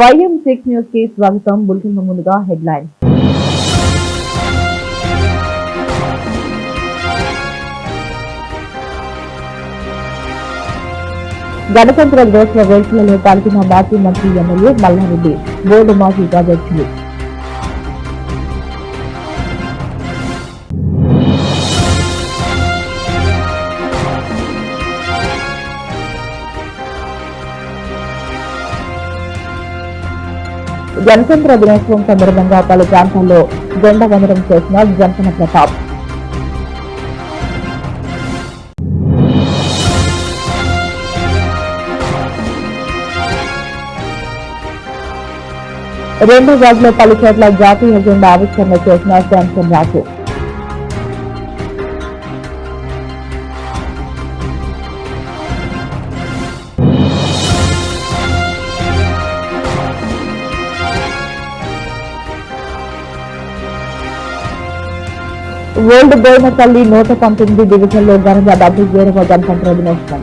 YM6 news కి స్వాగతం. Bulletin లో ముందుగా హెడ్లైన్స్. గణతంత్ర దినోత్సవ వేడుకలలో పాల్గొన్న మాజీ మంత్రి ఎమ్మెల్యే మల్లారెడ్డి, బోర్డు మాజీ ఉపాధ్యక్షులు. గణతంత్ర దినోత్సవం సందర్భంగా పలు ప్రాంతాల్లో జెండా వందనం చేసిన జంపన ప్రతాప్. రెండు వార్డులో పలు చోట్ల జాతీయ జెండా ఆవిష్కరణ చేసిన శాంసన్ రాజు. ఓల్డ్ బోయినపల్లి 119 డివిజన్లో ఘనంగా 77వ గణతంత్ర దినోత్సవం.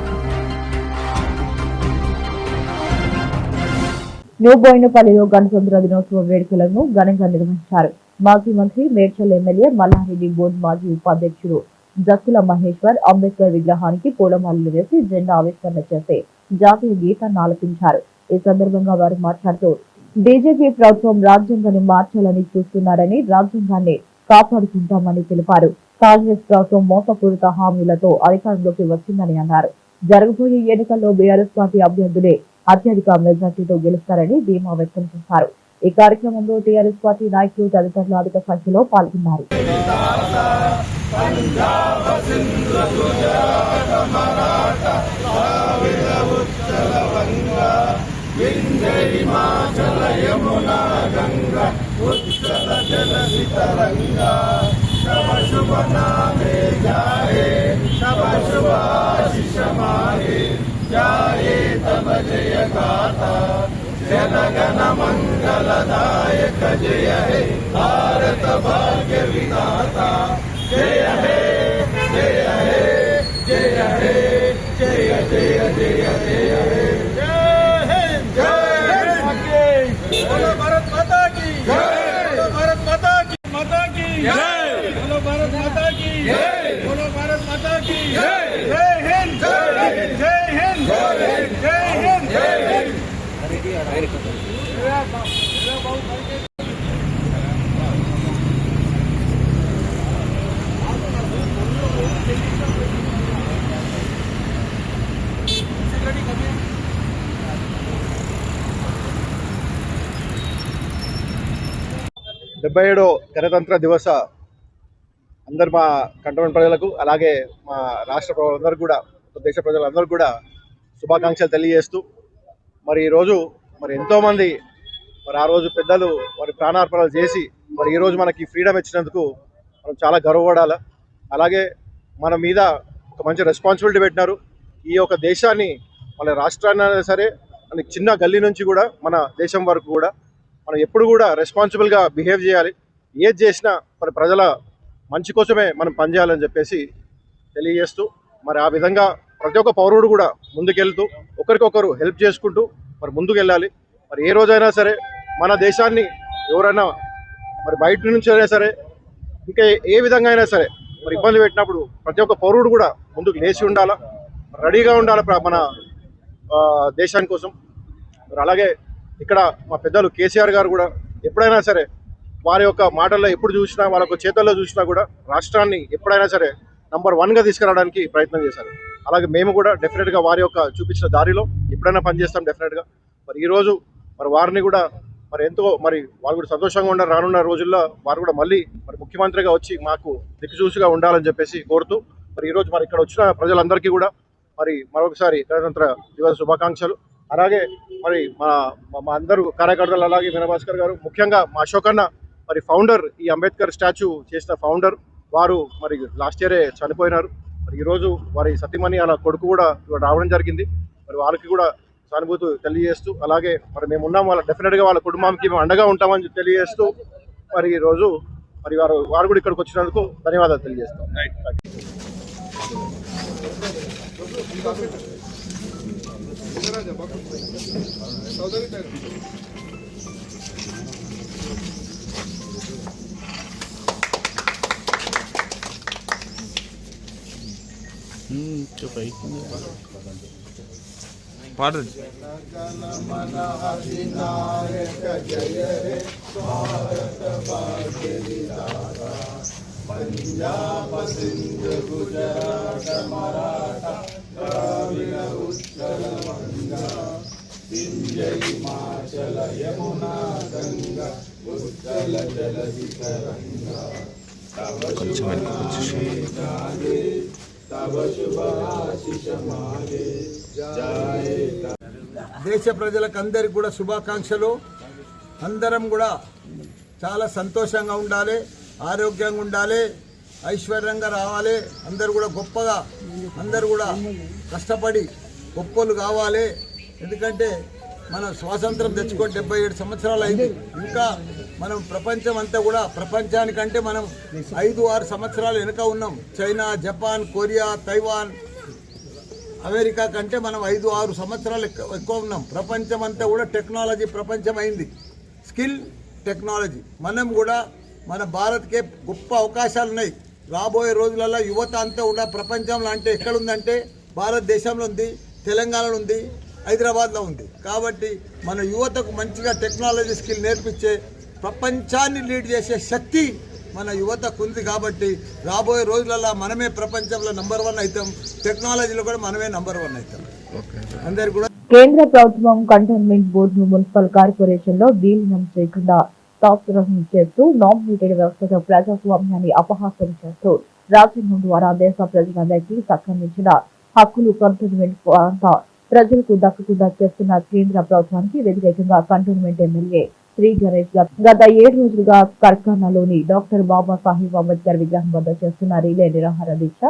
న్యూ బోయినపల్లిలో గణతంత్ర దినోత్సవ వేడుకలను ఘనంగా నిర్వహించారు. మాజీ మంత్రి మేడ్చల్ ఎమ్మెల్యే మల్లారెడ్డి, బోర్డు మాజీ ఉపాధ్యక్షుడు జక్కుల మహేశ్వర్ అంబేద్కర్ విగ్రహానికి పూలమాలలు వేసి జెండా ఆవిష్కరణ చేసి జాతీయ గీతాన్ని ఆలపించారు. ఈ సందర్భంగా వారు మాట్లాడుతూ బీజేపీ ప్రభుత్వం రాజ్యాంగాన్ని మార్చాలని చూస్తున్నారని, రాజ్యాంగాన్ని కాపాడుకుంటామని తెలిపారు. కాంగ్రెస్ ప్రభుత్వం మోసపూరిత హామీలతో అధికారంలోకి వచ్చిందని అన్నారు. జరగబోయే ఎన్నికల్లో బీఆర్ఎస్ పార్టీ అభ్యర్థులే అత్యధిక మెజార్టీతో గెలుస్తారని ధీమా వ్యక్తం చేశారు. ఈ కార్యక్రమంలో టీఆర్ఎస్ పార్టీ నాయకులు తదితరులు అధిక సంఖ్యలో పాల్గొన్నారు. जनगण मंगलदायक जय हे भारत भाग्य विधाता जय हे जय हे जय हे जय जय जय जय हे बोलो भारत माता की जय, बोलो भारत माता की जय, बोलो भारत माता की जय, बोलो भारत माता की जय, जय हिंद जय हिंद जय हिंद जय हिंद। డెబ్బై ఏడో గణతంత్ర దివస అందరు మా కంటోన్మెంట్ ప్రజలకు, అలాగే మా రాష్ట్ర ప్రజలందరూ కూడా, దేశ ప్రజలందరూ కూడా శుభాకాంక్షలు తెలియజేస్తూ, మరి ఈరోజు మరి ఎంతోమంది మరి ఆ రోజు పెద్దలు వారి ప్రాణార్పణలు చేసి మరి ఈరోజు మనకి ఫ్రీడమ్ ఇచ్చినందుకు మనం చాలా గర్వపడాలి. అలాగే మన మీద ఒక మంచి రెస్పాన్సిబిలిటీ పెట్టినారు. ఈ యొక్క దేశాన్ని, మన రాష్ట్రాన్ని అయినా సరే, మన చిన్న గల్లీ నుంచి కూడా మన దేశం వరకు కూడా మనం ఎప్పుడు కూడా రెస్పాన్సిబుల్గా బిహేవ్ చేయాలి. ఏది చేసినా మరి ప్రజల మంచి కోసమే మనం పనిచేయాలని చెప్పేసి తెలియజేస్తూ, మరి ఆ విధంగా ప్రతి ఒక్క పౌరుడు కూడా ముందుకెళ్తూ ఒకరికొకరు హెల్ప్ చేసుకుంటూ మరి ముందుకు వెళ్ళాలి. మరి ఏ రోజైనా సరే మన దేశాన్ని ఎవరైనా మరి బయట నుంచి అయినా సరే, ఇంకా ఏ విధంగా అయినా సరే మరి ఇబ్బంది పెట్టినప్పుడు ప్రతి ఒక్క పౌరుడు కూడా ముందుకు లేచి ఉండాలా, రెడీగా ఉండాలి మన దేశాని కోసం. మరి అలాగే ఇక్కడ మా పెద్దలు కేసీఆర్ గారు కూడా ఎప్పుడైనా సరే వారి యొక్క మాటల్లో ఎప్పుడు చూసినా, వాళ్ళ యొక్క చేతల్లో చూసినా కూడా రాష్ట్రాన్ని ఎప్పుడైనా సరే నంబర్ 1గా తీసుకురావడానికి ప్రయత్నం చేశారు. అలాగే మేము కూడా డెఫినెట్గా వారి యొక్క చూపించిన దారిలో ఎప్పుడైనా పనిచేస్తాం డెఫినెట్గా. మరి ఈరోజు మరి వారిని కూడా మరి ఎంతో మరి వాళ్ళు కూడా సంతోషంగా ఉన్నారు. రానున్న రోజుల్లో వారు కూడా మళ్ళీ మరి ముఖ్యమంత్రిగా వచ్చి మాకు దిక్కుచూసిగా ఉండాలని చెప్పేసి కోరుతూ, మరి ఈరోజు మరి ఇక్కడ వచ్చిన ప్రజలందరికీ కూడా మరి మరొకసారి గణతంత్ర దివస శుభాకాంక్షలు. అలాగే మరి మా అందరూ కార్యకర్తలు, అలాగే వినయభాస్కర్ గారు, ముఖ్యంగా మా అశోకన్న మరి ఫౌండర్, ఈ అంబేద్కర్ స్టాచ్యూ చేసిన ఫౌండర్, వారు మరి లాస్ట్ ఇయరే చనిపోయినారు. మరి ఈరోజు వారి సతీమణి అలా కొడుకు కూడా రావడం జరిగింది. మరి వాళ్ళకి కూడా సానుభూతి తెలియజేస్తూ, అలాగే మరి మేము ఉన్నాం, వాళ్ళ డెఫినెట్గా వాళ్ళ కుటుంబానికి మేము అండగా ఉంటామని తెలియజేస్తూ, మరి ఈరోజు మరి వారు కూడా ఇక్కడికి వచ్చినందుకు ధన్యవాదాలు తెలియజేస్తాం. पंजाब सिंध गुजरात मराठा द्राविड़ उत्कल बंगा विंध्य हिमाचल यमुना गंगा उत्कल जलधि तरंगा तव शुभ गाने तव शुभ आशीष मागे जाए। దేశ ప్రజలకందరికీ కూడా శుభాకాంక్షలు. అందరం కూడా చాలా సంతోషంగా ఉండాలి, ఆరోగ్యంగా ఉండాలి, ఐశ్వర్యంగా రావాలి. అందరూ కూడా గొప్పగా, అందరూ కూడా కష్టపడి గొప్పలు కావాలి. ఎందుకంటే మనం స్వాతంత్రం తెచ్చుకొని 77 సంవత్సరాలు అయింది. ఇంకా మనం ప్రపంచం అంతా కూడా, ప్రపంచానికంటే మనం 5-6 సంవత్సరాలు వెనుక ఉన్నాం. China, Japan, Korea, Taiwan, America కంటే మనం 5-6 సంవత్సరాలు ఎక్కువ ఉన్నాం. ప్రపంచం అంతా కూడా టెక్నాలజీ ప్రపంచం అయింది, స్కిల్ టెక్నాలజీ. మనం కూడా మన భారత్కే గొప్ప అవకాశాలు ఉన్నాయి. రాబోయే రోజులలో యువత అంతా కూడా ప్రపంచంలో అంటే ఎక్కడుందంటే భారతదేశంలో ఉంది, తెలంగాణలో ఉంది, హైదరాబాద్లో ఉంది. కాబట్టి మన యువతకు మంచిగా టెక్నాలజీ స్కిల్ నేర్పించే, ప్రపంచాన్ని లీడ్ చేసే శక్తి మన యువతకు ఉంది. కాబట్టి రాబోయే రోజులలో మనమే ప్రపంచంలో నంబర్ 1 అవుతాం, టెక్నాలజీలో కూడా మనమే నంబర్ 1 అవుతాం. అందరు కూడా కేంద్ర ప్రభుత్వం కంటోన్మెంట్ బోర్డును మున్సిపల్ కార్పొరేషన్ లో విలీనం చేయకుండా తాత్సారం చేస్తూ నామినేటెడ్ వ్యవస్థతో ప్రజాస్వామ్యాన్ని అపహాస్యం చేస్తూ రాజ్యాంగం ద్వారా దేశ ప్రజలందరికీ సంక్రమించిన హక్కులు కంటోన్మెంట్ ప్రాంత ప్రజలకు దక్కకుండా చేస్తున్న కేంద్ర ప్రభుత్వానికి వ్యతిరేకంగా కంటోన్మెంట్ ఎమ్మెల్యే శ్రీ గణేష్ గత 7 రోజులుగా కర్కానాలోని డాక్టర్ బాబాసాహెబ్ అంబేద్కర్ విగ్రహం వద్ద చేస్తున్న రిలే నిరాహార దీక్ష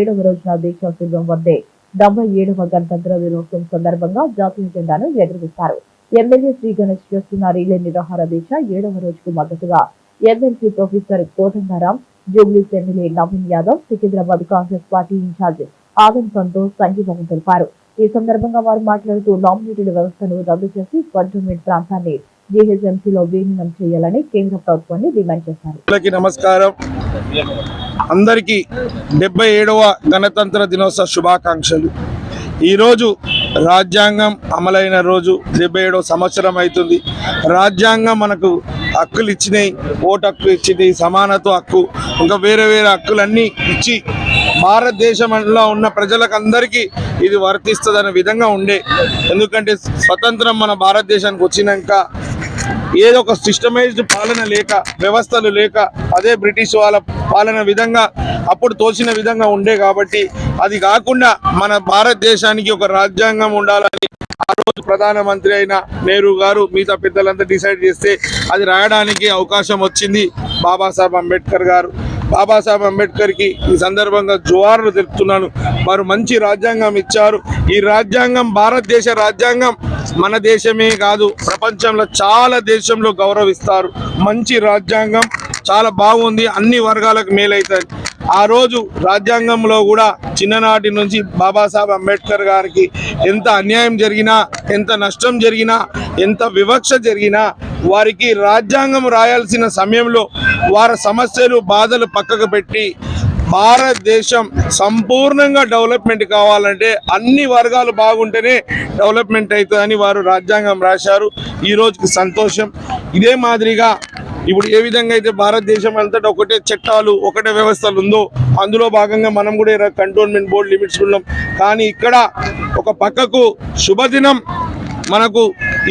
7వ రోజున దీక్షా శిబిరం వద్దే 77వ గణతంత్ర దినోత్సవం సందర్భంగా జాతీయ జెండాను ఎగురవేశారు. ఎమ్మెల్యే శ్రీ గణేష్ చేస్తున్న రిలే నిరాహార దీక్ష 7వ రోజుకు మద్దతుగా ఎమ్మెల్సీ ప్రొఫెసర్ కోదండరాం, జూబ్లీస్ MLA Naveen Yadav, Secunderabad Congress party incharge Adam Santosh సంఘీభావం తెలిపారు. ఈ సందర్భంగా వారు మాట్లాడుతూ నామినేటెడ్ వ్యవస్థను రద్దు చేసి కంటోన్మెంట్ ప్రాంతాన్ని జీహెచ్ఎంసీలో విలీనం చేయాలని కేంద్ర ప్రభుత్వాన్ని డిమాండ్ చేశారు. నమస్కారం. అందరికీ 77వ గణతంత్ర దినోత్సవ శుభాకాంక్షలు. ఈరోజు రాజ్యాంగం అమలైన రోజు 77వ సంవత్సరం అవుతుంది. రాజ్యాంగం మనకు హక్కులు ఇచ్చినాయి, ఓటు హక్కు ఇచ్చింది, సమానత్వ హక్కు, ఇంకా వేరే వేరే హక్కులన్నీ ఇచ్చి భారతదేశంలో ఉన్న ప్రజలకు అందరికీ ఇది వర్తిస్తుందనే విధంగా ఉండే. ఎందుకంటే స్వతంత్రం మన భారతదేశానికి వచ్చినాక ఏదో ఒక సిస్టమైజ్డ్ పాలన లేక, వ్యవస్థలు లేక, అదే బ్రిటిష్ వాళ్ళ పాలన విధంగా అప్పుడు తోచిన విధంగా ఉండే. కాబట్టి అది కాకుండా మన భారతదేశానికి ఒక రాజ్యాంగం ఉండాలని ఆ రోజు ప్రధానమంత్రి అయిన నెహ్రూ గారు మిగతా పెద్దలంతా డిసైడ్ చేస్తే అది రాయడానికి అవకాశం వచ్చింది బాబాసాహెబ్ అంబేద్కర్ గారు. బాబాసాహెబ్ అంబేద్కర్కి ఈ సందర్భంగా జోహార్లు తెలుపుతున్నాను. వారు మంచి రాజ్యాంగం ఇచ్చారు. ఈ రాజ్యాంగం భారతదేశ రాజ్యాంగం మన దేశమే కాదు, ప్రపంచంలో చాలా దేశంలో గౌరవిస్తారు. మంచి రాజ్యాంగం, చాలా బాగుంది, అన్ని వర్గాలకు మేలవుతుంది. ఆ రోజు రాజ్యాంగంలో కూడా చిన్ననాటి నుంచి బాబాసాహెబ్ అంబేద్కర్ గారికి ఎంత అన్యాయం జరిగినా, ఎంత నష్టం జరిగినా, ఎంత వివక్ష జరిగినా వారికి రాజ్యాంగం రాయాల్సిన సమయంలో వారి సమస్యలు, బాధలు పక్కకు పెట్టి భారతదేశం సంపూర్ణంగా డెవలప్మెంట్ కావాలంటే అన్ని వర్గాలు బాగుంటేనే డెవలప్మెంట్ అవుతుందని వారు రాజ్యాంగం రాశారు. ఈ రోజుకి సంతోషం. ఇదే మాదిరిగా ఇప్పుడు ఏ విధంగా అయితే భారతదేశం అంతటా ఒకటే చట్టాలు, ఒకటే వ్యవస్థలు ఉందో అందులో భాగంగా మనం కూడా కంటోన్మెంట్ బోర్డు లిమిట్స్ ఉన్నాం. కానీ ఇక్కడ ఒక పక్కకు శుభదినం మనకు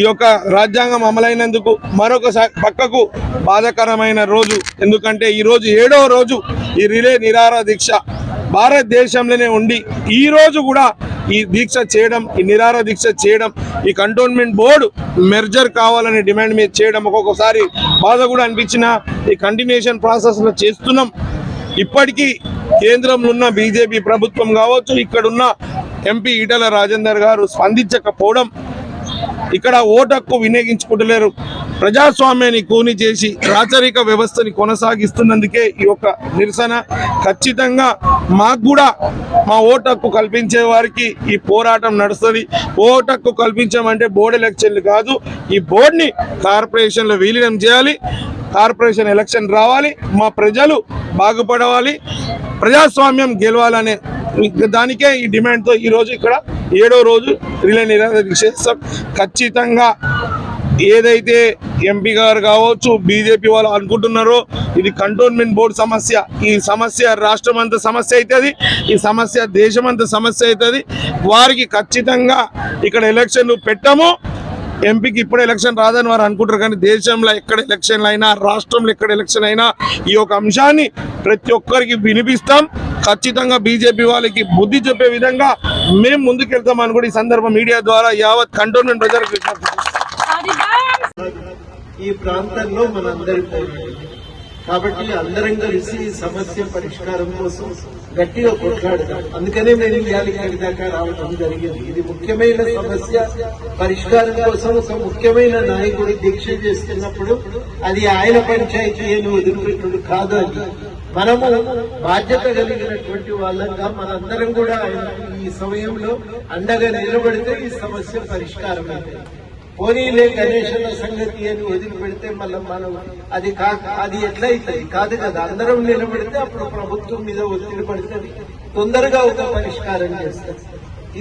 ఈ యొక్క రాజ్యాంగం అమలైనందుకు, మరొక పక్కకు బాధాకరమైన రోజు. ఎందుకంటే ఈరోజు 7వ రోజు ఈ రిలే నిరాహార దీక్ష భారతదేశంలోనే ఉండి ఈ రోజు కూడా ఈ దీక్ష చేయడం, ఈ నిరాహార దీక్ష చేయడం, ఈ కంటోన్మెంట్ బోర్డు మెర్జర్ కావాలని డిమాండ్ మీద చేయడం ఒక్కొక్కసారి బాధ కూడా అనిపించిన ఈ కంటిన్యూషన్ ప్రాసెస్లో చేస్తున్నాం. ఇప్పటికీ కేంద్రంలో ఉన్న బీజేపీ ప్రభుత్వం కావచ్చు, ఇక్కడున్న ఎంపీ ఈటల రాజేందర్ గారు స్పందించకపోవడం, ఇక్కడ ఓటు హక్కు వినియోగించుకుంటలేరు. ప్రజాస్వామ్యాన్ని కూని చేసి రాచరిక వ్యవస్థని కొనసాగిస్తున్నందుకే ఈ యొక్క నిరసన. ఖచ్చితంగా మాకు కూడా మా ఓటు హక్కు కల్పించే వారికి ఈ పోరాటం నడుస్తుంది. ఓటు హక్కు కల్పించామంటే బోర్డు ఎలక్షన్లు కాదు, ఈ బోర్డుని కార్పొరేషన్లో విలీనం చేయాలి, కార్పొరేషన్ ఎలక్షన్ రావాలి, మా ప్రజలు బాగుపడవాలి, ప్రజాస్వామ్యం గెలవాలనే దానికే ఈ డిమాండ్తో ఈరోజు ఇక్కడ 7వ రోజు రిలే నిరాహార దీక్ష చేస్తాం. ఖచ్చితంగా ఏదైతే ఎంపీ గారు కావచ్చు, బీజేపీ వాళ్ళు అనుకుంటున్నారో ఇది కంటోన్మెంట్ బోర్డు సమస్య, ఈ సమస్య రాష్ట్రం అంతా సమస్య అవుతుంది, ఈ సమస్య దేశం అంతా సమస్య అవుతుంది. వారికి ఖచ్చితంగా ఇక్కడ ఎలక్షన్లు పెట్టము. ఎంపీకి ఇప్పుడు ఎలక్షన్ రాదని వారు అనుకుంటారు, కానీ దేశంలో ఎక్కడ ఎలక్షన్లు అయినా, రాష్ట్రంలో ఎక్కడ ఎలక్షన్ అయినా ఈ యొక్క అంశాన్ని ప్రతి ఒక్కరికి వినిపిస్తాం. ఖచ్చితంగా బీజేపీ వాళ్ళకి బుద్ధి చెప్పే విధంగా మేము ముందుకెళ్తామని కూడా ఈ సందర్భం మీడియా ద్వారా యావత్ కంటోన్మెంట్ ప్రజలకు ఈ ప్రాంతంలో మనందరి పోరాటం కాబట్టి అందరం కలిసి ఈ సమస్య పరిష్కారం కోసం గట్టిగా కొట్లాడదాం. అందుకనే నేను ఇక్కడి దాకా రావడం జరిగింది. ఇది ముఖ్యమైన సమస్య పరిష్కారం కోసం ఒక ముఖ్యమైన నాయకుడు దీక్ష చేస్తున్నప్పుడు అది ఆయన పంచాయతీ అని వదిలిపెట్టుడు కాదు. అని మనము బాధ్యత కలిగినటువంటి వాళ్ళంగా మనందరం కూడా ఈ సమయంలో అండగా నిలబడితే ఈ సమస్య పరిష్కారం అవుతుంది. పోనీలే గణేశుల సంగతి అని వదిలిపెడితే మళ్ళీ మనం అది ఎట్లా అవుతుంది కాదు కదా. అందరం నిలబడితే అప్పుడు ప్రభుత్వం మీద ఒత్తిడి పడుతుంది, తొందరగా ఒక పరిష్కారం చేస్తారు.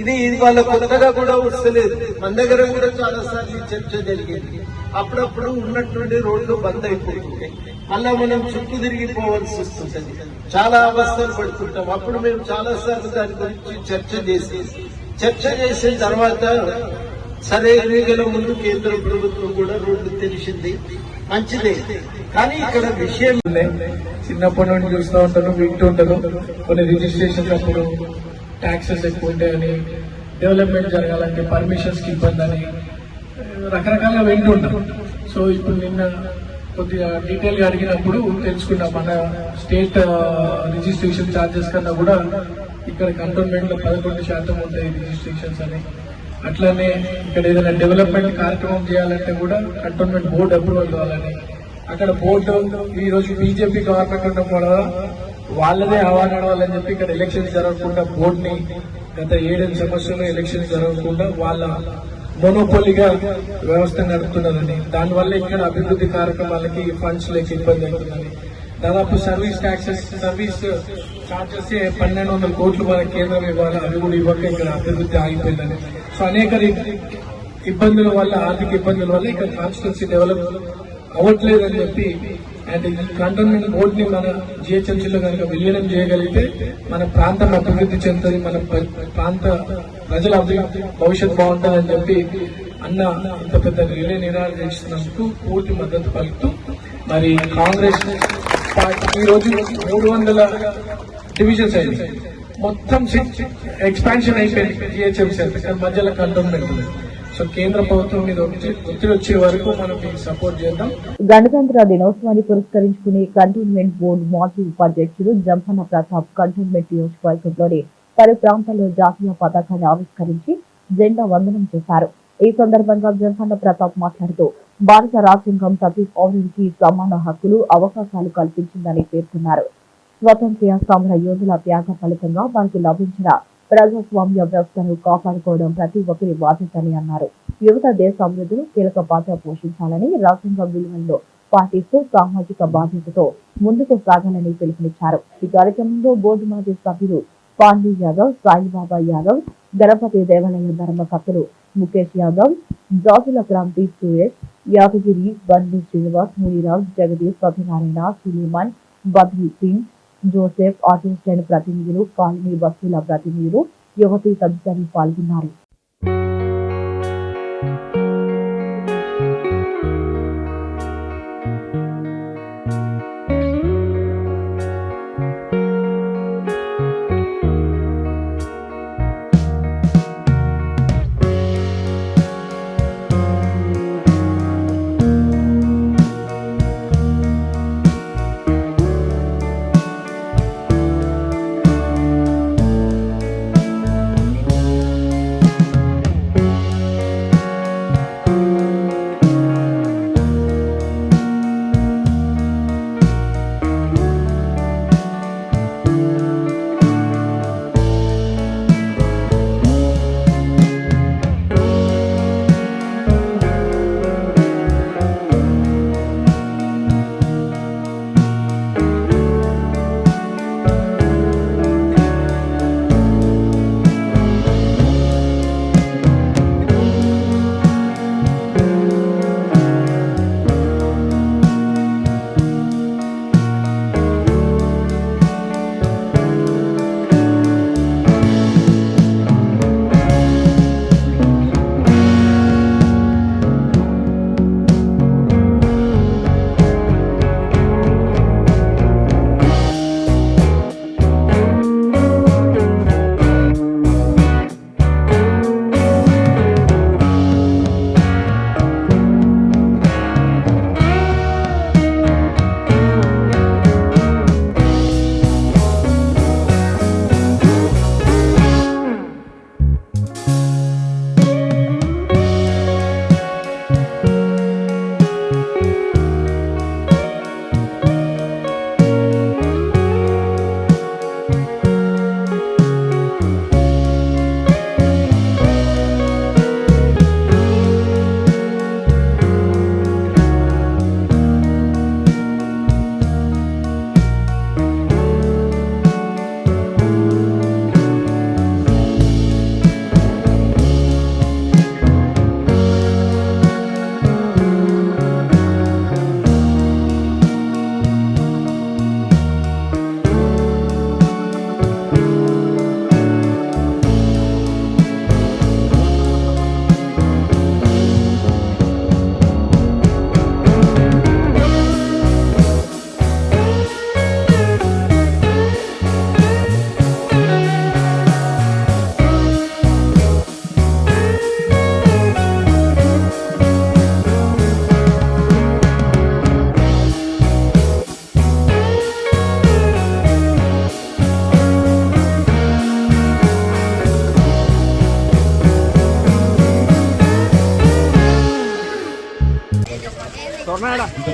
ఇది వాళ్ళ కొత్తగా కూడా వస్తలేదు. మన దగ్గర కూడా చాలా సార్లు చర్చ జరిగింది. అప్పుడప్పుడు ఉన్నటువంటి రోడ్లు బంద్ అయిపోతుంటాయి, మళ్ళా మనం చుట్టూ తిరిగిపోవాల్సి వస్తుంటది, చాలా అవస్థలు పడుతుంటాం. అప్పుడు మేము చాలా సార్లు దాని గురించి చర్చ చేసిన తర్వాత సరే ఎన్నికల ముందు కేంద్ర ప్రభుత్వం కూడా రోడ్లు తెలిసింది, మంచిదే. కానీ ఇక్కడ విషయం చిన్నప్పటి నుండి చూస్తూ ఉంటాను, వింటూ ఉంటాను. కొన్ని రిజిస్ట్రేషన్ అప్పుడు ట్యాక్సెస్ ఎక్కువ ఉంటాయని, డెవలప్మెంట్ జరగాలంటే పర్మిషన్స్ కి ఇబ్బంది అని రకరకాలుగా వింటూ ఉంటాం. సో ఇప్పుడు నిన్న కొద్దిగా డీటెయిల్ గా అడిగినప్పుడు తెలుసుకున్నా, మన స్టేట్ రిజిస్ట్రేషన్ ఛార్జెస్ కన్నా కూడా ఇక్కడ కంటోన్మెంట్ లో 11% ఉంటాయి రిజిస్ట్రేషన్స్ అని. అట్లానే ఇక్కడ ఏదైనా డెవలప్మెంట్ కార్యక్రమం చేయాలంటే కూడా కంటోన్మెంట్ బోర్డు అప్రూవల్ కావాలని, అక్కడ బోర్డు ఈ రోజు బీజేపీ గవర్నమెంట్ ఉండడం వల్ల వాళ్ళదే హవా నడవాలని చెప్పి ఇక్కడ ఎలక్షన్స్ జరగకుండా బోర్డుని గత 7 సంవత్సరాలు ఎలక్షన్స్ జరగకుండా వాళ్ళ మోనోపోలీగా వ్యవస్థ నడుపుతున్నారని, దానివల్ల ఇక్కడ అభివృద్ధి కార్యక్రమాలకి ఫండ్స్ లేక ఇబ్బంది అవుతుందని, దాదాపు సర్వీస్ ఛార్జెస్ 1200 కోట్లు మన కేంద్రం ఇవ్వాలి, అవి కూడా ఇవ్వక ఇక్కడ అభివృద్ధి ఆగిపోయిందని. సో అనేక ఇబ్బందుల వల్ల, ఆర్థిక ఇబ్బందుల వల్ల ఇక్కడ కాన్స్టిట్యున్సీ డెవలప్ అవ్వట్లేదని చెప్పి, అండ్ ఈ కంటోన్మెంట్ బోర్డుని మన జిహెచ్ఎంసీలో కనుక విలీనం చేయగలిగితే మన ప్రాంతం అభివృద్ధి చెందుతుంది, మన ప్రాంత ప్రజల భవిష్యత్ బాగుంటుందని చెప్పి అన్న ఇంత పెద్ద రిలే నిరాహార చేస్తున్నందుకు పూర్తి మద్దతు పలుకుతూ, మరి కాంగ్రెస్ పార్టీ ఈ రోజు 300 డివిజన్స్ అయింది, మొత్తం ఎక్స్పాన్షన్ అయిపోయింది జిహెచ్ఎంసీ మధ్యలో కంటోన్మెంట్. సో కేంద్ర ప్రభుత్వం మీద ఒత్తిడి వచ్చే వరకు మనం సపోర్ట్ చేద్దాం. గణతంత్ర దినోత్సవాన్ని పురస్కరించుకుని కంటోన్మెంట్ బోర్డు మాజీ ఉపాధ్యక్షుడు జంపన్న ప్రతాప్ కంటోన్మెంట్ నియోజకవర్గంలోని పలు ప్రాంతాల్లో జాతీయ పతాకాన్ని ఆవిష్కరించి జెండా వందనం చేశారు. ఈ సందర్భంగా జంపన్న ప్రతాప్ మాట్లాడుతూ భారత రాజ్యాంగం ప్రతి పౌరుడికి సమాన హక్కులు, అవకాశాలు కల్పించిందని పేర్కొన్నారు. స్వతంత్ర సమర యోధుల త్యాగ ఫలితంగా మనకు లభించిన ప్రజాస్వామ్య వ్యవస్థను కాపాడుకోవడం ప్రతి ఒక్కరి బాధ్యతని అన్నారు. యువత దేశ అభివృద్ధిలో కీలక పాత్ర పోషించాలని, రాజ్యాంగ విలువలను పాటిస్తూ సామాజిక బాధ్యతతో ముందుకు సాగాలని పిలుపునిచ్చారు. ఈ కార్యక్రమంలో బోర్డు మాజీ సభ్యులు పాండీ యాదవ్, సాయిబాబా యాదవ్, గణపతి దేవాలయ ధర్మకర్తలు ముఖేష్ యాదవ్, జాతుల Kranti Suresh, Yadagiri, Bandi Srinivas, Muniraj, Jagadish, Satyanarayana, Suleman, Badri Singh, Joseph, auto stand ప్రతినిధులు, కాలనీ బస్సుల ప్రతినిధులు, యువతి తదితరులు పాల్గొన్నారు.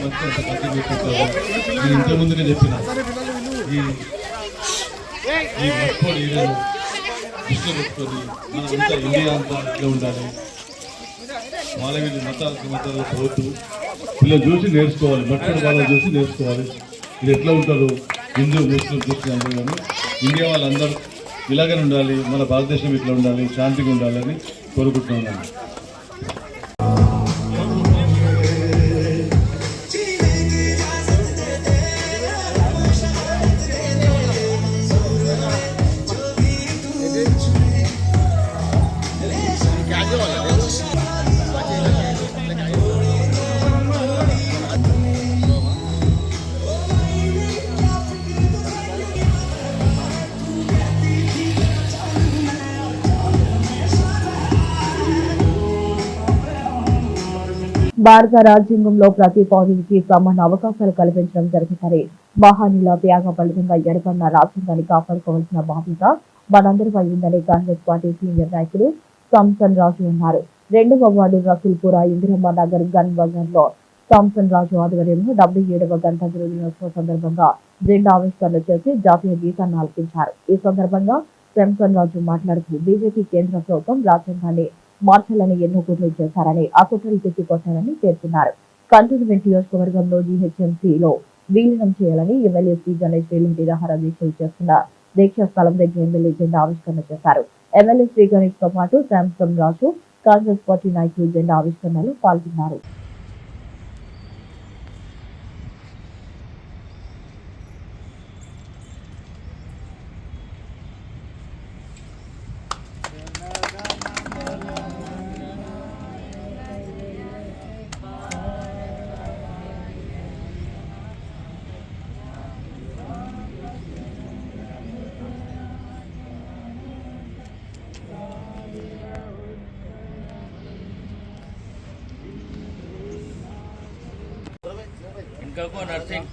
మంచి అంత కంటిన్యూ చేసుకుంటారు. నేను ఇంతకుముందుగా చెప్పిన ఈ మట్కోడ్ ఏరియాను దృష్టిలో పెట్టుకొని మనం అంతా ఇండియా అంతా ఇట్లా ఉండాలి. వాళ్ళ వీళ్ళు మతాలు పోతూ వీళ్ళు చూసి నేర్చుకోవాలి, మట్కోడ్ వాళ్ళని చూసి నేర్చుకోవాలి. ఇది ఎట్లా ఉంటారు హిందూ ముస్లిం క్రిస్టియన్ అందరూ, కానీ ఇండియా వాళ్ళందరూ ఇలాగనే ఉండాలి, మన భారతదేశం ఇట్లా ఉండాలి, శాంతిగా ఉండాలని కోరుకుంటున్నాను. భారత రాజ్యాంగంలో ప్రతి పౌరునికి సమాన అవకాశాలు కల్పించడం జరుగుతుంది. మహానీయుల త్యాగ ఫలితంగా ఏర్పడిన రాజ్యాంగాన్ని కాపాడుకోవాల్సిన బాధ్యత మనందరిపై ఉందని కాంగ్రెస్ పార్టీ సీనియర్ నాయకులు సంసన్ రాజు అన్నారు. 2వ వార్డు రసూల్పుర ఇందిరమ్మ నగర్ గన్ బజార్ లో సంసన్ రాజు ఆధ్వర్యంలో 77వ గణతంత్ర దినోత్సవం సందర్భంగా జెండా ఆవిష్కరణ చేసి జాతీయ గీతాన్ని ఆలపించారు. ఈ సందర్భంగా సంసన్ రాజు మాట్లాడుతూ బీజేపీ కేంద్ర ప్రభుత్వం రాజ్యాంగాన్ని మార్చాలని ఎన్నో కుట్రలు చేశారని, ఆ కుట్రలు తిప్పికొట్టారని పేర్కొన్నారు. కంటోన్మెంట్ నియోజకవర్గంలో జీహెచ్ఎంసీలో విలీనం చేయాలని ఎమ్మెల్యే శ్రీ గణేష్ రెడ్డి రహర దీక్షలు చేస్తున్న దీక్షా స్థలం దగ్గర ఎమ్మెల్యే జెండా ఆవిష్కరణ చేశారు. ఎమ్మెల్యే శ్రీ గణేష్ తో పాటు శాంసన్ రాజు కాంగ్రెస్ పార్టీ నాయకులు జెండా ఆవిష్కరణలో పాల్గొన్నారు. नर्सिंग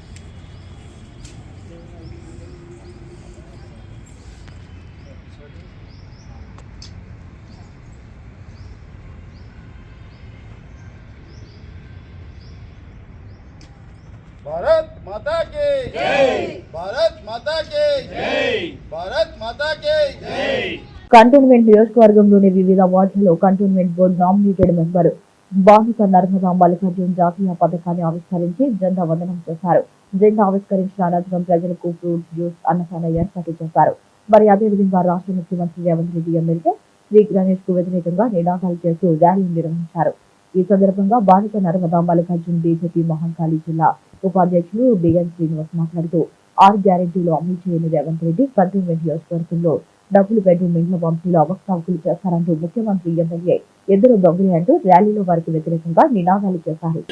भारत माता की जय, भारत माता की जय, भारत माता की जय. కంటోన్మెంట్ నియోజకవర్గంలోని వివిధ వార్డులలో కంటోన్మెంట్ బోర్డు నామినేటెడ్ మెంబర్ బాలిక నర్మదా మల్లికార్జున్ జాతీయ పథకాన్ని ఆవిష్కరించి జెండా వందనం చేశారు. జెండా ఆవిష్కరించిన అనంతరం ప్రజలకు ఫ్రూట్ జ్యూస్ అన్నదాన ఏర్పాటు చేశారు. మరి అదేవిధంగా రాష్ట్ర ముఖ్యమంత్రి రేవంత్ రెడ్డి ఎమ్మెల్యే శ్రీ గణేష్ కు వ్యతిరేకంగా నినాదాలు చేస్తూ ర్యాలీ నిర్వహించారు. ఈ సందర్భంగా బాలిక నర్మదా మల్లికార్జున్ బీజేపీ మహంకాళి జిల్లా ఉపాధ్యక్షులు బిఎన్ శ్రీనివాస్ మాట్లాడుతూ 6 గ్యారెంటీలు అమలు చేయని రేవంత్ రెడ్డి కంటోన్మెంట్ నియోజకవర్గంలో డబుల్ బెడ్రూమ్ ఇండ్ల పంపిణీలో అవకతవకలు చేశారంటూ ముఖ్యమంత్రి ఎమ్మెల్యే ఇద్దరు దొంగలే అంటూ ర్యాలీలో వారికి వ్యతిరేకంగా నినాదాలు చేశారు.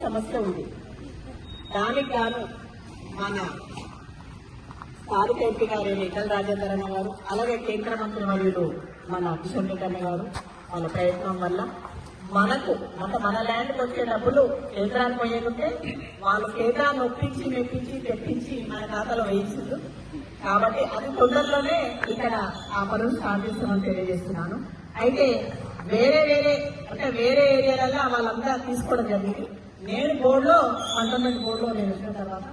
సమస్య ఉంది. దానికి గాను మన స్థానిక ఎంపీ గారు ఈటల రాజేందర్ అన్న గారు, అలాగే కేంద్ర మంత్రి వర్యులు మన కిషన్ రెడ్డి అన్న గారు వాళ్ళ ప్రయత్నం వల్ల మనకు మన ల్యాండ్కి వచ్చే డబ్బులు కేంద్రానికి పోయేకుంటే వాళ్ళు కేంద్రాన్ని ఒప్పించి మెప్పించి తెప్పించి మన ఖాతాలో వేయించారు. కాబట్టి అది తొందరలోనే ఇక్కడ ఆ పనులు స్టార్ట్ చేస్తామని తెలియజేస్తున్నాను. అయితే వేరే ఏరియాలలో వాళ్ళంతా తీసుకోవడం జరిగింది. నేను కంటోన్మెంట్ బోర్డులో నేను వచ్చిన తర్వాత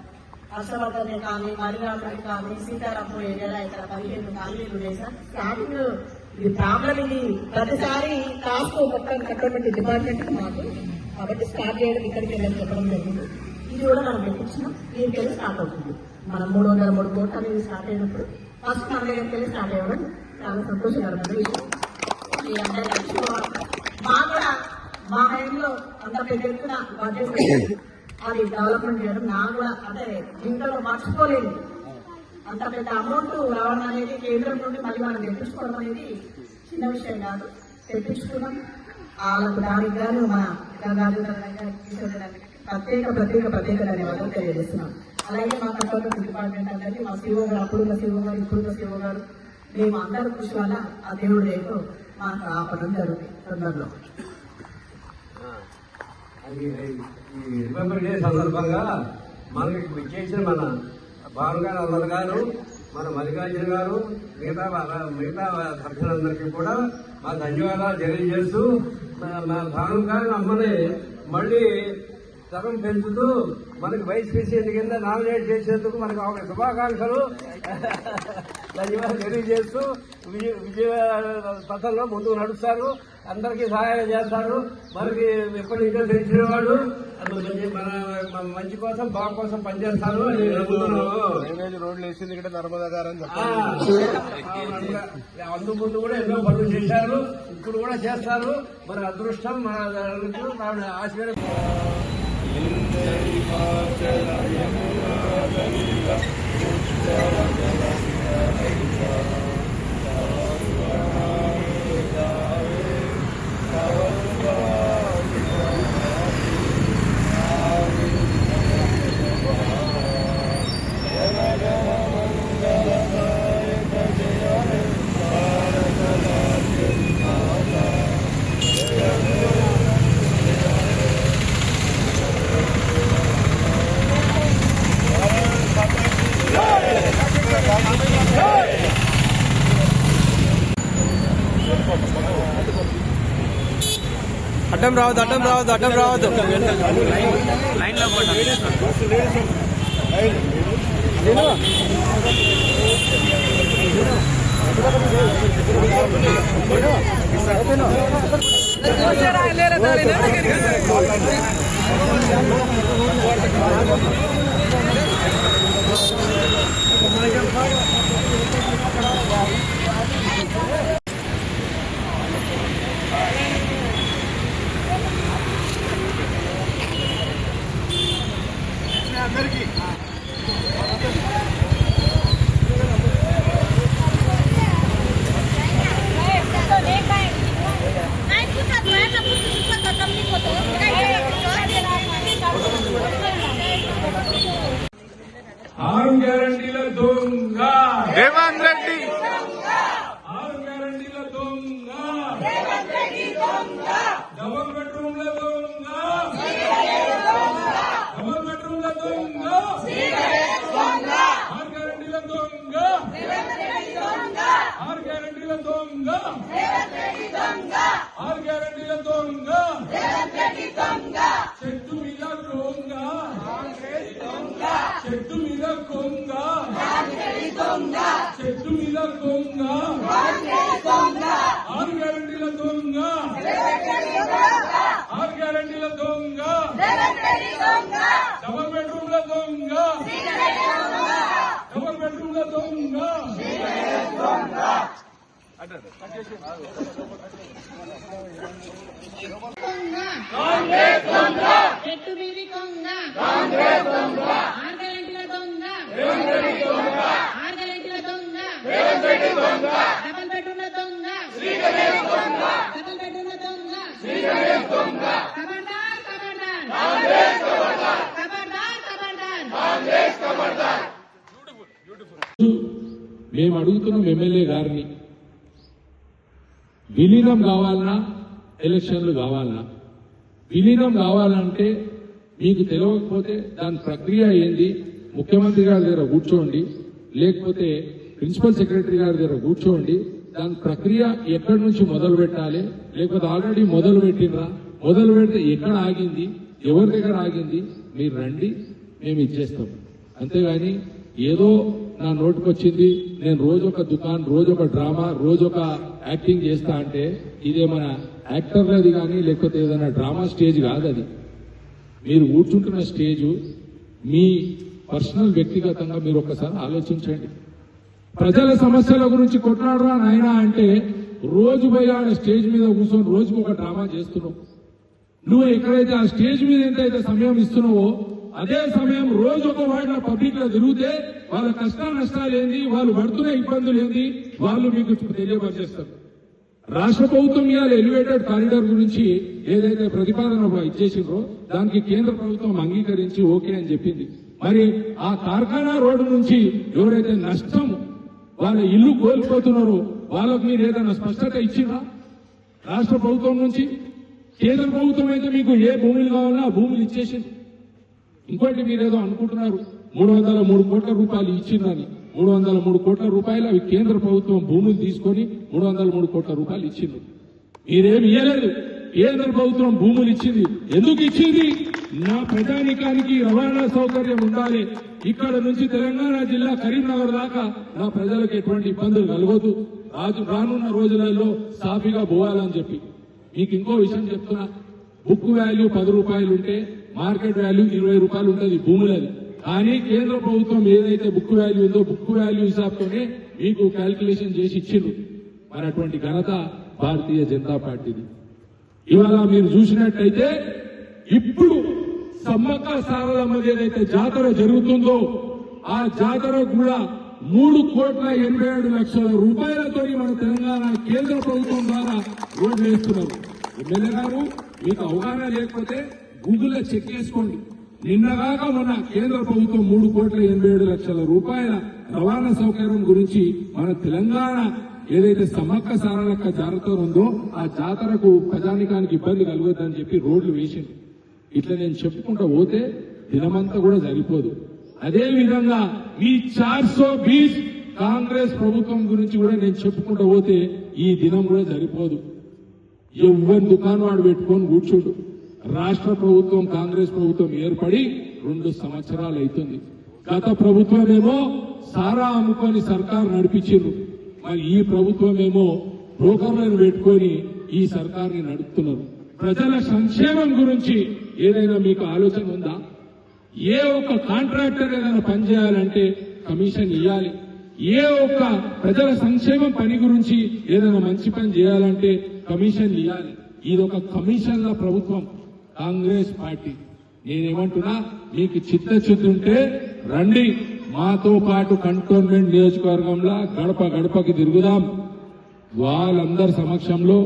హర్షవర్ధన్ కానీ మరిరామరెడ్డి కానీ సీతారాంపూర్ ఏరియాలో ఇక్కడ 15 కాలనీలు చేశాను. స్టార్టింగ్ ఇది ప్రాబ్లం, ఇది ప్రతిసారి కాస్ట్ మొత్తం కంటోన్మెంట్ డిపార్ట్మెంట్ మాకు, కాబట్టి స్టార్ట్ చేయడం ఇక్కడికి వెళ్ళని చెప్పడం జరిగింది. ఇది కూడా మనం పెట్టించినాం. దీనికి వెళ్ళి స్టార్ట్ అవుతుంది. మనం 303 కోట్ల అనేది స్టార్ట్ అయినప్పుడు ఫస్ట్ మన దగ్గరికి వెళ్ళి స్టార్ట్ అవ్వడం చాలా సంతోషకరమైన విషయం. మీరందరూ కలిసి మా కూడా మా హయాంలో అంత పెద్ద ఎత్తున బడ్జెట్ అది డెవలప్మెంట్ చేయడం నాకు కూడా అంటే ఇంట్లో మర్చిపోలేదు. అంత పెద్ద అమౌంట్ రావడం అనేది కేంద్రం నుండి మళ్ళీ మనం తెప్పించుకోవడం అనేది చిన్న విషయం కాదు. తెప్పించుకున్నాం. వాళ్ళకు దానికి గాను మన ప్రత్యేక ధన్యవాదాలు తెలియజేస్తున్నాం. అలాగే మా కంట్రోల్ డిపార్ట్మెంట్ అందరికీ మా సీఓ గారు, అప్పుడున్న సీఓ గారు, ఇప్పుడున్న సీఓ గారు, మేము అందరూ కృషి వల్ల ఆ దేవుడు రేపు మాకు ఆపడం జరుగుతుంది తొందరలో. ఈ రిపబ్లిక్ డే సందర్భంగా మనకి విచ్చేసిన మన భాను గారు, అమర్ గారు, మన మల్లికార్జున గారు, మిగతా సభ్యులందరికీ కూడా మా ధన్యవాదాలు తెలియజేస్తూ మా భాను గారు అమ్మని మళ్ళీ తరం పెంచుతూ మనకి వైస్ ప్రెసిడెంట్ కింద నామినేట్ చేసేందుకు మనకు ఒక శుభాకాంక్షలు ధన్యవాదాలు తెలియజేస్తూ విజయ పథంలో ముందుకు నడుస్తారు. అందరికీ సహాయం చేస్తారు. మనకి ఎప్పటి నుంచో తెలిసిన వాళ్ళు మన మంచి కోసం బాగు కోసం పనిచేస్తారు అని రోడ్లు వేసింది ఇక్కడ నర్మదా గారు అని అందు ముందు కూడా ఎన్నో పనులు చేశారు, ఇప్పుడు కూడా చేస్తారు. మన అదృష్టం మన ఆశీర్వాదం. అడ్డం రావద్దు లైన్ లో అందరికీ ఆరు గ్యారంటీల దొంగ రేవంత్ రెడ్డి, 6 గ్యారంటీల దొంగ, డబుల్ బెడ్రూమ్ల దొంగ, డబుల్ బెడ్రూమ్ల దొంగ, 6 గ్యారంటీల దొంగ, 6 గ్యారంటీల దొంగ, 6 గ్యారంటీల దొంగ, చెట్టు మీద దొంగ, చెట్టు మీద కొంగ, చెట్టు మీద కొంగ, 6 గ్యారంటీల దొంగ, 6 గ్యారంటీల దొంగ, డబుల్ బెడ్రూమ్ల దొంగ, డబుల్ బెడ్రూమ్ల దొంగ, చెట్టు మీది కొంగ, 6 గ్యారెంటీల దొంగ, 6 గ్యారెంటీల దొంగ, డబుల్ బెడ్రూమ్ల దొంగ, డబుల్ బెడ్రూమ్ల దొంగ, ఖబర్దార్. మేము అడుగుతున్నాం ఎమ్మెల్యే గారిని, విలీనం కావాలన్నా ఎలక్షన్లు కావాలన్నా? విలీనం కావాలంటే మీకు తెలియకపోతే దాని ప్రక్రియ ఏంది, ముఖ్యమంత్రి గారి దగ్గర కూర్చోండి, లేకపోతే ప్రిన్సిపల్ సెక్రటరీ గారి దగ్గర కూర్చోండి, దాని ప్రక్రియ ఎక్కడి నుంచి మొదలు పెట్టాలి, లేకపోతే ఆల్రెడీ మొదలు పెట్టినరా, మొదలు పెడితే ఎక్కడ ఆగింది, ఎవరి దగ్గర ఆగింది, మీరు రండి, మేము ఇచ్చేస్తాం. అంతేగాని ఏదో నా నోటికి వచ్చింది, నేను రోజొక దుకాణం, రోజొక డ్రామా, రోజొక యాక్టింగ్ చేస్తా అంటే ఇదేమైనా యాక్టర్లది కానీ లేకపోతే ఏదైనా డ్రామా స్టేజ్ కాదు. అది మీరు కూర్చుంటున్న స్టేజు మీ పర్సనల్ వ్యక్తిగతంగా మీరు ఒకసారి ఆలోచించండి. ప్రజల సమస్యల గురించి కొట్లాడరా నాయనా అంటే రోజు పోయి ఆడ స్టేజ్ మీద కూర్చొని రోజుకు ఒక డ్రామా చేస్తున్నావు. నువ్వు ఎక్కడైతే ఆ స్టేజ్ మీద ఎంతైతే సమయం ఇస్తున్నావో అదే సమయం రోజు ఒక వాడిన పబ్లిక్ లో తిరిగితే వాళ్ళ కష్ట నష్టాలు ఏంది, వాళ్ళు పడుతున్న ఇబ్బందులు ఏంది వాళ్ళు మీకు తెలియపరిచేస్తారు. రాష్ట్ర ప్రభుత్వం ఇవాళ ఎలివేటెడ్ కారిడార్ గురించి ఏదైతే ప్రతిపాదన ఇచ్చేసిండ్రో దానికి కేంద్ర ప్రభుత్వం అంగీకరించి ఓకే అని చెప్పింది. మరి ఆ కార్ఖానా రోడ్డు నుంచి ఎవరైతే నష్టం వాళ్ళ ఇల్లు కోల్పోతున్నారో వాళ్ళకు మీరు ఏదైనా స్పష్టత ఇచ్చిందా రాష్ట్ర ప్రభుత్వం నుంచి? కేంద్ర ప్రభుత్వం అయితే మీకు ఏ భూములు కావాలన్నా ఆ భూములు ఇచ్చేసింది. ఇంకోటి మీరేదో అనుకుంటున్నారు 303 కోట్ల రూపాయలు ఇచ్చిందని. 303 కోట్ల రూపాయలు అవి కేంద్ర ప్రభుత్వం భూములు తీసుకొని 303 కోట్ల రూపాయలు ఇచ్చింది. మీరేమి ఇవ్వలేదు. కేంద్ర ప్రభుత్వం భూములు ఇచ్చింది. ఎందుకు ఇచ్చింది? నా ప్రజానికానికి రవాణా సౌకర్యం ఉండాలి, ఇక్కడ నుంచి తెలంగాణ జిల్లా కరీంనగర్ దాకా నా ప్రజలకు ఎటువంటి ఇబ్బందులు కలగొద్దు, రానున్న రోజులలో సాఫీగా పోవాలని చెప్పి. మీకు ఇంకో విషయం చెప్తున్నా, బుక్ వాల్యూ 10 రూపాయలు ఉంటే మార్కెట్ వాల్యూ 20 రూపాయలు ఉంటుంది భూములది. కానీ కేంద్ర ప్రభుత్వం ఏదైతే బుక్ వాల్యూ ఉందో బుక్ వాల్యూ హిసాబ్తోనే మీకు క్యాల్కులేషన్ చేసి ఇచ్చిండ్రు. మరి అటువంటి ఘనత భారతీయ జనతా పార్టీది. ఇవాళ మీరు చూసినట్టయితే ఇప్పుడు సమ్మక్క సారలమ్మ ఏదైతే జాతర జరుగుతుందో ఆ జాతర కూడా 3,87,00,000 రూపాయలతో మన తెలంగాణ కేంద్ర ప్రభుత్వం ద్వారా రోడ్లు వేస్తున్నారు. ఎమ్మెల్యే గారు మీకు అవగాహన లేకపోతే గూగుల్లో చెక్ చేసుకోండి. నిన్నగాక మొన్న కేంద్ర ప్రభుత్వం 3,87,00,000 రూపాయల రవాణా సౌకర్యం గురించి మన తెలంగాణ ఏదైతే సమ్మక్క సారలక్క జాతర ఉందో ఆ జాతరకు ప్రజానికానికి ఇబ్బంది కలగొద్దని చెప్పి రోడ్లు వేసింది. ఇట్లా నేను చెప్పుకుంటూ పోతే దినమంతా కూడా సరిపోదు. అదే విధంగా ఈ 420 కాంగ్రెస్ ప్రభుత్వం గురించి కూడా నేను చెప్పుకుంటూ పోతే ఈ దినం కూడా సరిపోదు. ఎవరి దుకాణం వాడు పెట్టుకొని కూర్చోడు. రాష్ట్ర ప్రభుత్వం కాంగ్రెస్ ప్రభుత్వం ఏర్పడి 2 సంవత్సరాలు అవుతుంది. గత ప్రభుత్వమేమో సారా అమ్ముకొని సర్కారు నడిపించారు. మరి ఈ ప్రభుత్వమేమో బ్రోకర్లను పెట్టుకొని ఈ సర్కారుని నడుపుతున్నారు. ప్రజల సంక్షేమం గురించి ఏదైనా మీకు ఆలోచన ఉందా? ఏ ఒక్క కాంట్రాక్టర్ ఏదైనా పని చేయాలంటే కమిషన్ ఇవ్వాలి. ఏ ఒక్క ప్రజల సంక్షేమం పని గురించి ఏదైనా మంచి పని చేయాలంటే కమిషన్ ఇవ్వాలి. ఇదొక కమిషన్ల ప్రభుత్వం కాంగ్రెస్ పార్టీ. నేనేమంటున్నా, మీకు చిత్తశుద్ధి ఉంటే రండి, మాతో పాటు కంటోన్మెంట్ నియోజకవర్గంలో గడప గడపకి తిరుగుదాం, వాళ్ళందరి సమక్షంలో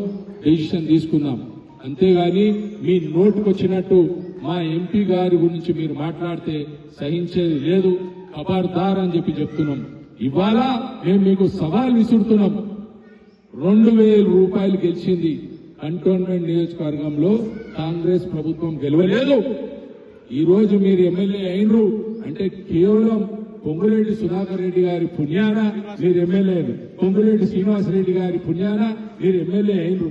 డెసిషన్ తీసుకుందాం. అంతేగాని మీ నోటుకొచ్చినట్టు మా ఎంపీ గారి గురించి మీరు మాట్లాడితే సహించేది లేదు. ఖబర్దార్ అని చెప్పి చెప్తున్నాం. ఇవాళ మేము మీకు సవాల్ విసురుతున్నాం. 2,000 రూపాయలు గెలిచింది కంటోన్మెంట్ నియోజకవర్గంలో కాంగ్రెస్ ప్రభుత్వం గెలవలేదు. ఈ రోజు మీరు ఎమ్మెల్యే అయినరు అంటే కేవలం పొంగులేటి సుధాకర్ రెడ్డి గారి పుణ్యాన మీరు ఎమ్మెల్యే, పొంగులేటి శ్రీనివాస్ రెడ్డి గారి పుణ్యాన మీరు ఎమ్మెల్యే అయినరు.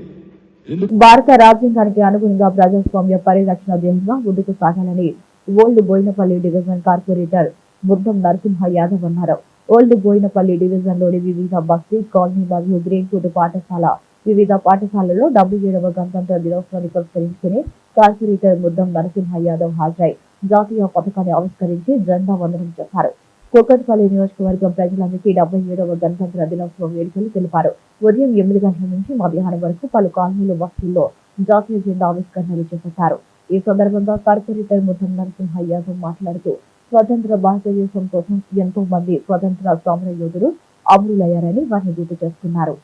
భారత రాజ్యాంగానికి అనుగుణంగా ప్రజాస్వామ్య పరిరక్షణ ధ్యేయంగా ముందుకు సాగాలని old Boinapally division corporator Muddam Narasimha Yadav అన్నారు. ఓల్డ్ బోయినపల్లి డివిజన్ లోని వివిధ బస్తీ, కాలనీ మరియు గ్రీన్ ఫుడ్ పాఠశాల వివిధ పాఠశాలల్లో 77వ గణతంత్ర దినోత్సవాన్ని పురస్కరించుకుని కార్పొరేటర్ ముద్దం నరసింహ యాదవ్ హాజరై జాతీయ పథకాన్ని ఆవిష్కరించి జెండా వందనం చేశారు. కూకట్పల్లి నియోజకవర్గం ప్రజలందరికీ 77వ గణతంత్ర దినోత్సవ వేడుకలు తెలిపారు. ఉదయం 8 గంటల నుంచి మధ్యాహ్నం వరకు పలు కాలనీలు బస్తీల్లో జాతీయ జెండా ఆవిష్కరణలు చేపట్టారు. ఈ సందర్భంగా కార్పొరేటర్ ముద్దం నరసింహ యాదవ్ మాట్లాడుతూ స్వతంత్ర భారతదేశం కోసం ఎంతో మంది స్వతంత్ర సమర యోధులు అమరులయ్యారని వారిని గుర్తు చేసుకున్నారు.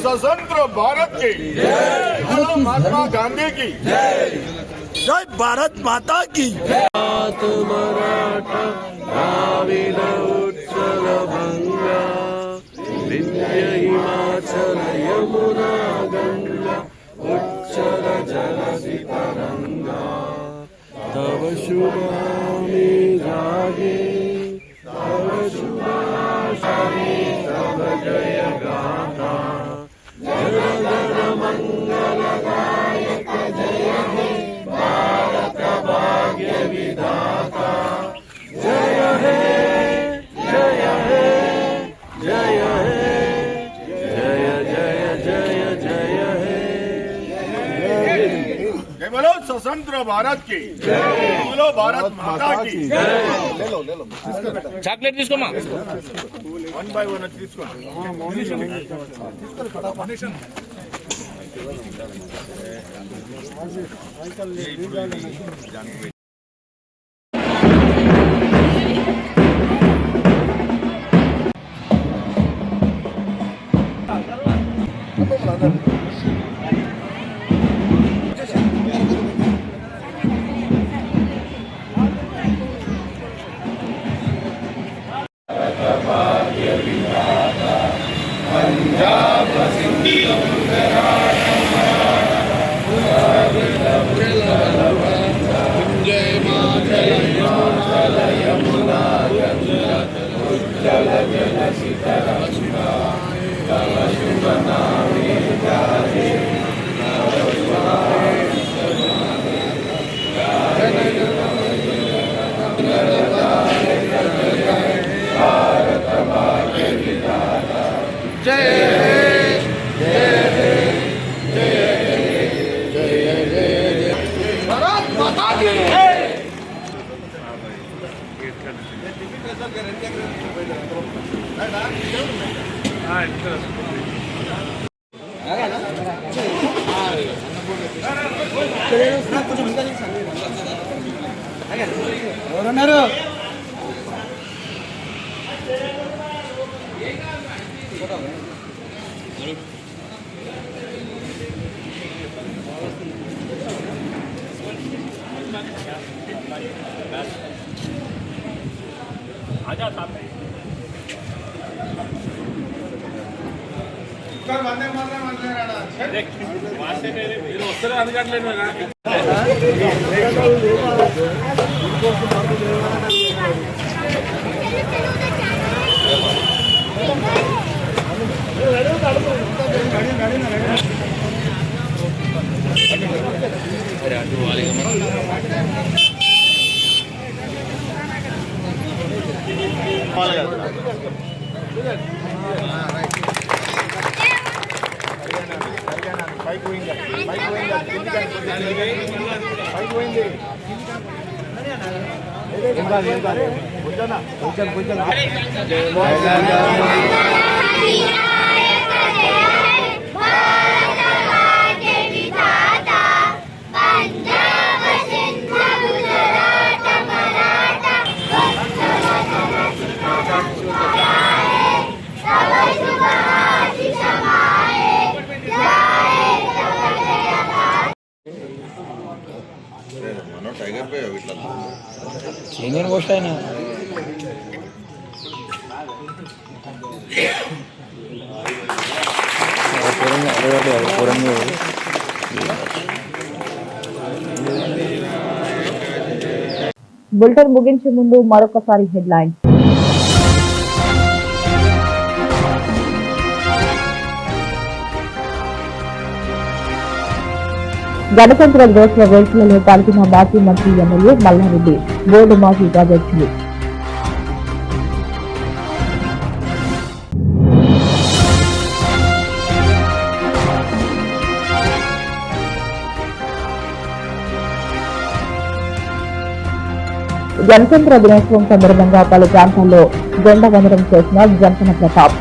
स्वतंत्र भारत की जय, महात्मा गांधी की जय, जय भारत माता की मराठा उत्सव भंगा हिमाचल यमुना गंगा उच्चल जलधि तरंगा तव शुभानि जागे तव शुभाशरे तव जय गाथा जय जन मंगलदायक जय हे भारत भाग्य विधाता जय हे जय हे जय हे जय जय जय जय हे जय बोलो स्वतंत्र भारत की जय बोलो भारत माता की जय చాక్లెట్ తీసుకోమా 1 by 1 తీసుకోండి బులెటిన్ ముగించే ముందు మరొకసారి హెడ్లైన్స్. గణతంత్ర దినోత్సవ వేడుకలలో పాల్గొన్న మాజీ మంత్రి ఎమ్మెల్యే మల్లారెడ్డి, బోర్డు మాజీ ఉపాధ్యక్షులు. గణతంత్ర దినోత్సవం సందర్భంగా పలు ప్రాంతాల్లో జెండా వందనం చేసిన జంపన ప్రతాప్.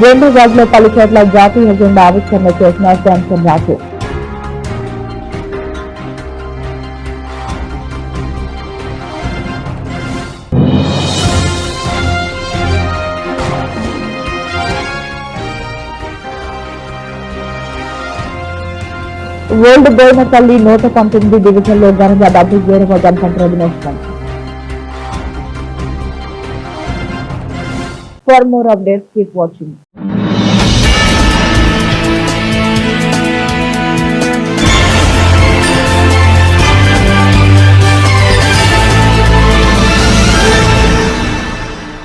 రెండో వార్డులో పలు చోట్ల జాతీయ జెండా ఆవిష్కరణ చేసిన శాంసన్ రాజు. ఓల్డ్ బోయినపల్లి 119 డివిజన్లో ఘనంగా 77వ గణతంత్ర దినోత్సవం. For more updates, keep watching.